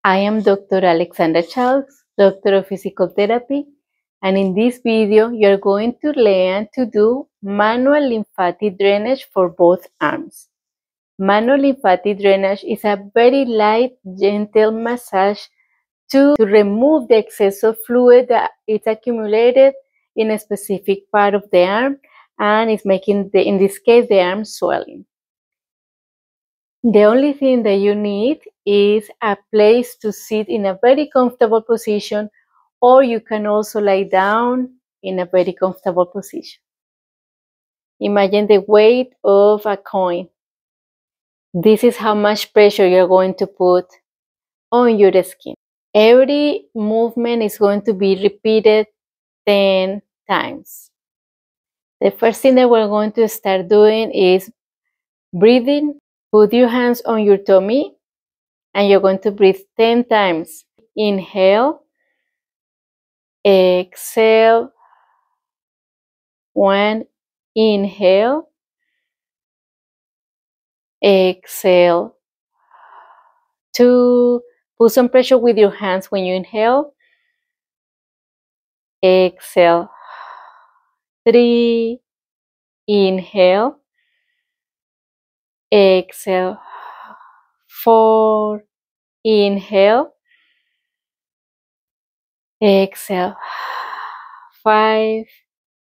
I am Dr. Alexandra Chalks, Doctor of Physical Therapy, and in this video you're going to learn to do manual lymphatic drainage for both arms. Manual lymphatic drainage is a very light, gentle massage to remove the excess of fluid that is accumulated in a specific part of the arm and is making, in this case, the arm swelling. The only thing that you need is a place to sit in a very comfortable position, or you can also lie down in a very comfortable position. Imagine the weight of a coin. This is how much pressure you're going to put on your skin. Every movement is going to be repeated 10 times. The first thing that we're going to start doing is breathing. Put your hands on your tummy and you're going to breathe 10 times. Inhale, exhale. 1, inhale, exhale. 2, put some pressure with your hands when you inhale. Exhale. 3, inhale, exhale. 4, inhale, exhale. 5,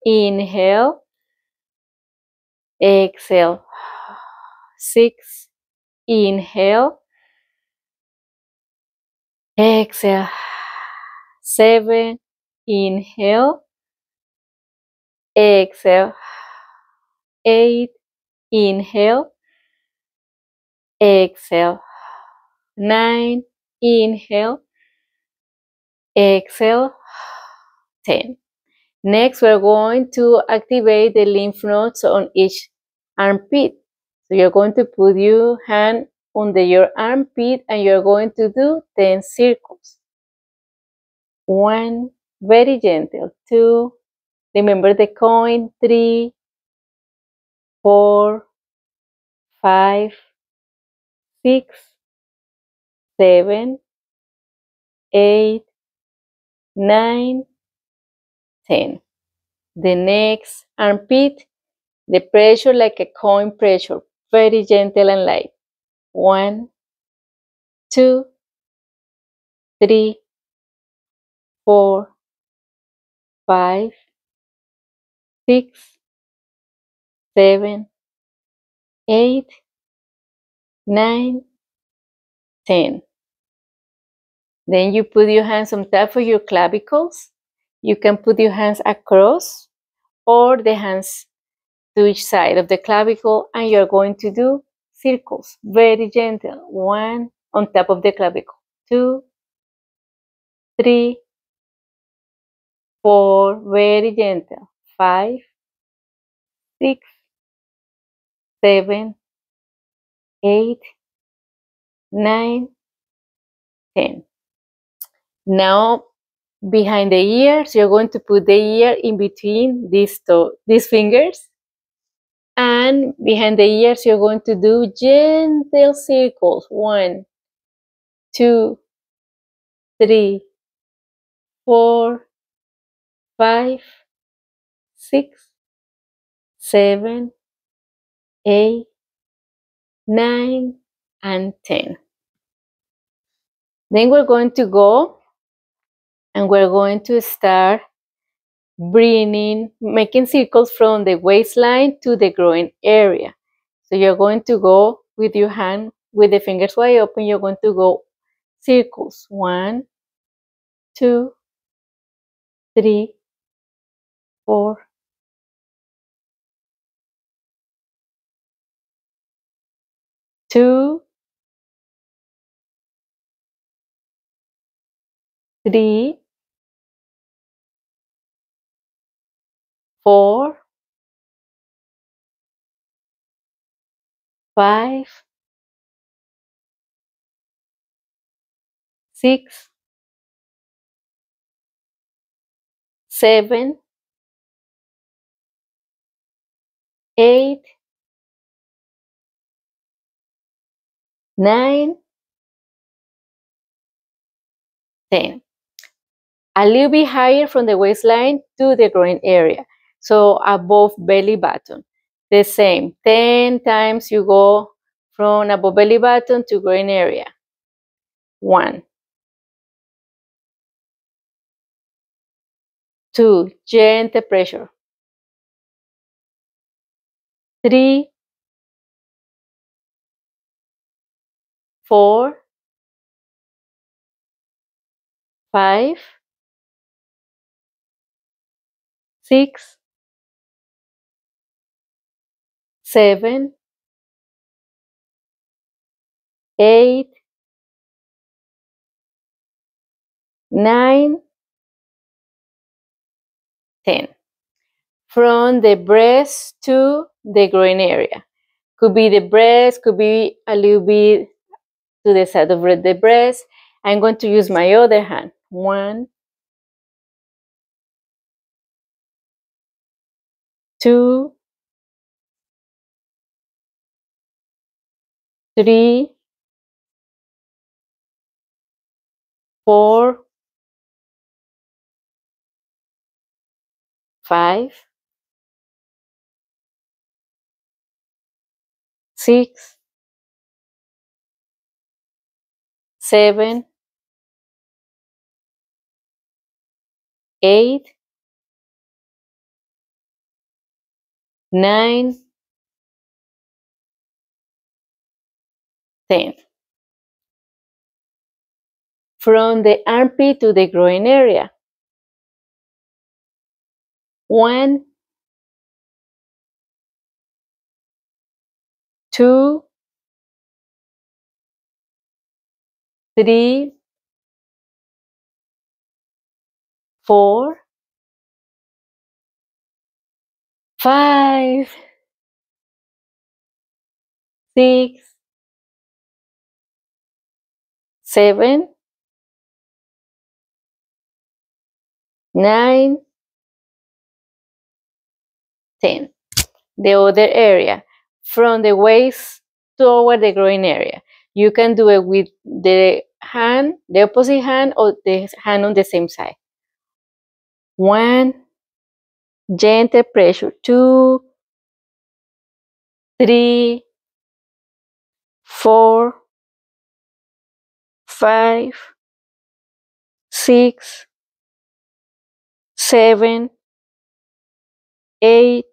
inhale, exhale. 6, inhale, exhale. 7, inhale, exhale. 8, inhale, exhale. 9, inhale, exhale. 10. Next, we're going to activate the lymph nodes on each armpit. So you're going to put your hand under your armpit and you're going to do 10 circles. 1, very gentle. 2, remember the coin. 3, 4, 5, 6, 7, 8, 9, 10. The next armpit, the pressure like a coin pressure, very gentle and light. 1, 2, 3, 4, 5, 6, 7, 8, 9, 10. Then you put your hands on top of your clavicles. You can put your hands across or the hands to each side of the clavicle, and you're going to do circles, very gentle. 1 on top of the clavicle, 2, 3, 4, very gentle. 5, 6, 7, 8, 9, 10. Now, behind the ears, you're going to put the ear in between these fingers. And behind the ears, you're going to do gentle circles. 1, 2, 3, 4, 5, 6, 7, 8, 9, and 10. Then we're going to go and we're going to start making circles from the waistline to the groin area. So you're going to go with your hand, with the fingers wide open, you're going to go circles. 1, 2, 3, 4, 2, 3, 4, 5, 6, 7, 8, 9, 10. A little bit higher from the waistline to the groin area. So above belly button. The same, 10 times you go from above belly button to groin area. 1. 2. Gentle pressure. 3. 4. 5. 6. 7. 8. 9. 10. From the breast to the groin area. Could be the breast, could be a little bit to the side of the breast. I'm going to use my other hand. 1, 2, 3, 4, 5, 6, 7, 8, 9, 10. From the armpit to the groin area. 1, 2, 3, 4, 5, 6, 7, 9, 10. The other area, from the waist toward the groin area. You can do it with the hand, the opposite hand, or the hand on the same side. 1, gentle pressure. 2, 3, 4, 5, 6, 7, 8,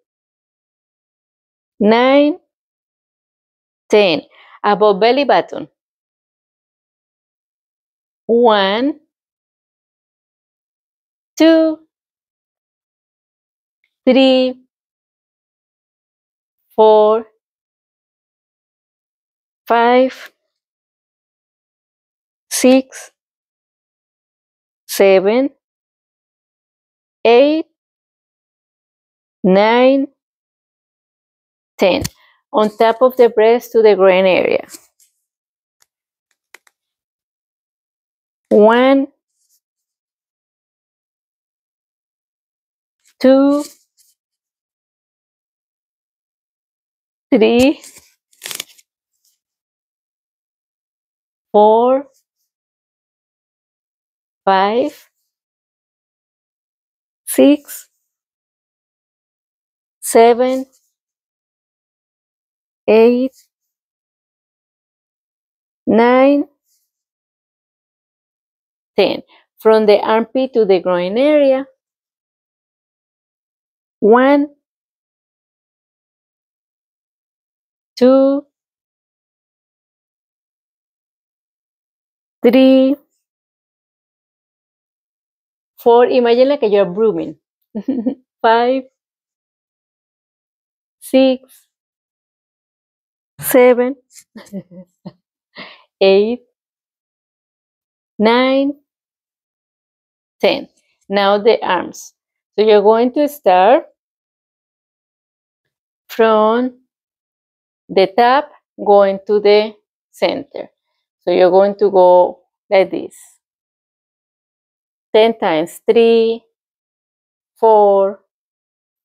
9, 10. Above belly button. 1, 2, 3, 4, 5, 6, 7, 8, 9, 10. On top of the breast to the groin area. 1, 2, 3, 4, 5, 6, 7, 8, 9, 10. From the armpit to the groin area. 1, 2, 3, 4. Imagine like you're brooming. 5, 6, 7, 8, 9, 10. Now the arms. So you're going to start from the top going to the center. So you're going to go like this. 10 times. 3, 4,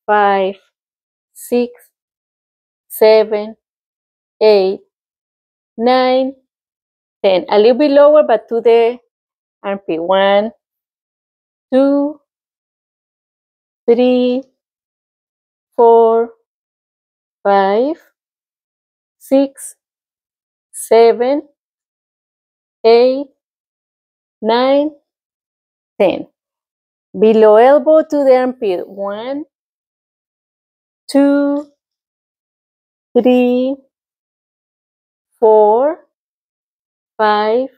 5, 6, 7, 8, 9, 10. A little bit lower, but to the armpit. 1, 2, 3, 4, 5, 6, 7, 8, 9, 10. Below elbow to the armpit. 1, 2, 3, 4, 5,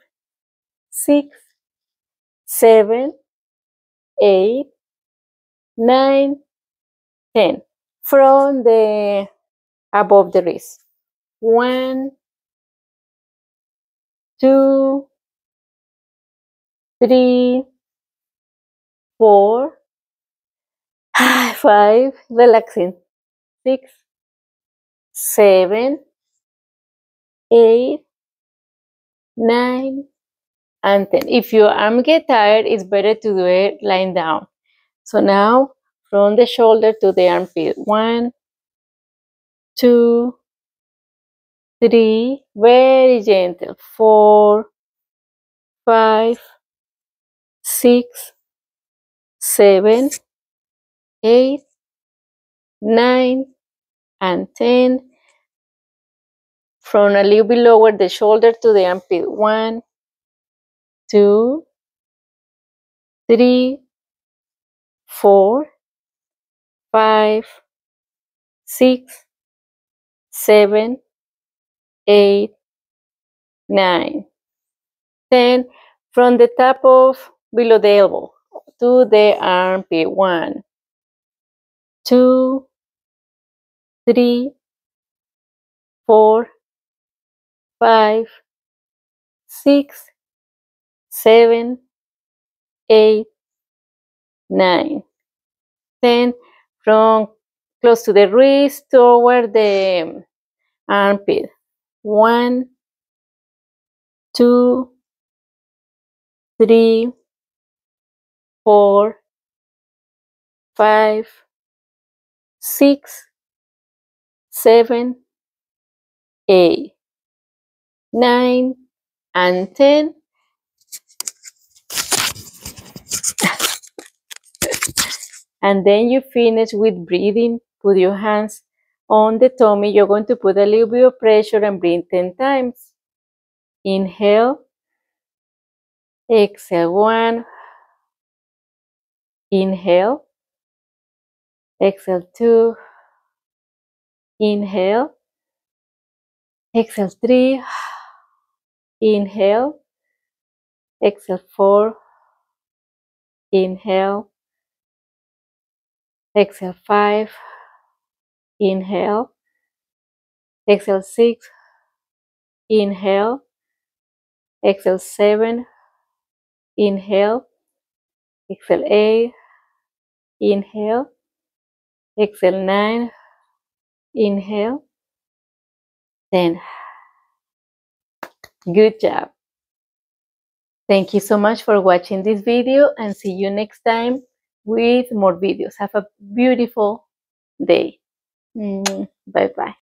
6, 7, 8, 9, 10. From the above the wrist. 1, 2, 3, 4, 5, relaxing. 6, 7, 8, 9, and 10. If your arm get tired, it's better to do it lying down. So now, from the shoulder to the armpit. 1, 2, 3, very gentle. 4, 5, 6, 7, 8, 9, and 10. From a little bit lower the shoulder to the armpit. 1, 2, 3, 4, 5, 6, 7, 8, 9, 10. From the top of below the elbow to the armpit. 1, 2, 3, 4, 5, 6, 7, 8, 9, 10. From close to the wrist toward the armpit. 1, 2, 3, 4, 5, 6, 7, 8, 9, and 10. And then you finish with breathing. Put your hands on the tummy. You're going to put a little bit of pressure and breathe 10 times. Inhale. Exhale. 1. Inhale. Exhale. 2. Inhale. Exhale. 3. Inhale. Exhale. 4. Inhale. Exhale. 5. Inhale. Exhale. 6. Inhale. Exhale. 7. Inhale. Exhale. 8. Inhale. Exhale. 9. Inhale. 10. Good job. Thank you so much for watching this video, and see you next time with more videos. Have a beautiful day. Bye-bye.